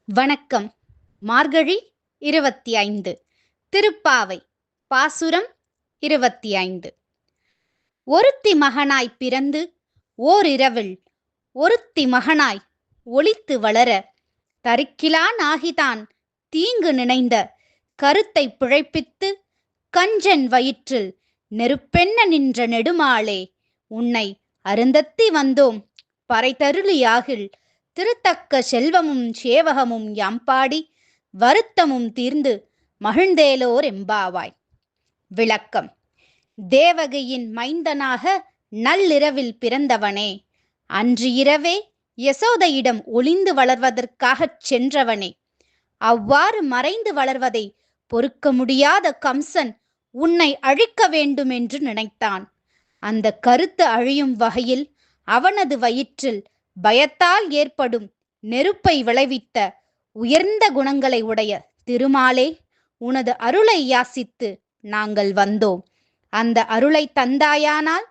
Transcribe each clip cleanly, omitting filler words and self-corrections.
வணக்கம். மார்கழி 25. திருப்பாவை. பாசுரம் 25. ஒருத்தி மகனாய் பிறந்து ஓரிரவில் ஒருத்தி மகனாய் ஒளித்து வளர தரிக்கிலான் ஆகிதான் தீங்கு நினைந்த கருத்தை பிழைப்பித்து கஞ்சன் வயிற்றில் நெருப்பென்ன நின்ற நெடுமாலே உன்னை அருந்தத்தி வந்தோம் பறைதருளியாகில் திருத்தக்க செல்வமும் சேவகமும் யாம்பாடி வருத்தமும் தீர்ந்து மகிழ்ந்தேலோர் எம்பாவாய். விளக்கம். தேவகியின் மைந்தனாக நள்ளிரவில் பிறந்தவனே, அன்று இரவே யசோதையிடம் ஒளிந்து வளர்வதற்காகச் சென்றவனே, அவ்வாறு மறைந்து வளர்வதை பொறுக்க முடியாத கம்சன் உன்னை அழிக்க வேண்டுமென்று நினைத்தான். அந்த கருத்து அழியும் வகையில் அவனது வயிற்றில் பயத்தால் ஏற்படும் நெருப்பை விளைவித்த உயர்ந்த குணங்களை உடைய திருமாலே, உனது அருளை யாசித்து நாங்கள் வந்தோம். அந்த அருளை தந்தாயானால்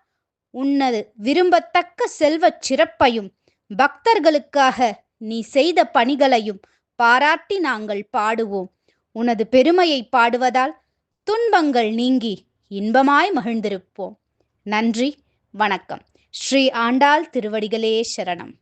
உனது விரும்பத்தக்க செல்வச் சிறப்பையும் பக்தர்களுக்காக நீ செய்த பணிகளையும் பாராட்டி நாங்கள் பாடுவோம். உனது பெருமையை பாடுவதால் துன்பங்கள் நீங்கி இன்பமாய் மகிழ்ந்திருப்போம். நன்றி, வணக்கம். ஸ்ரீ ஆண்டாள் திருவடிகளே சரணம்.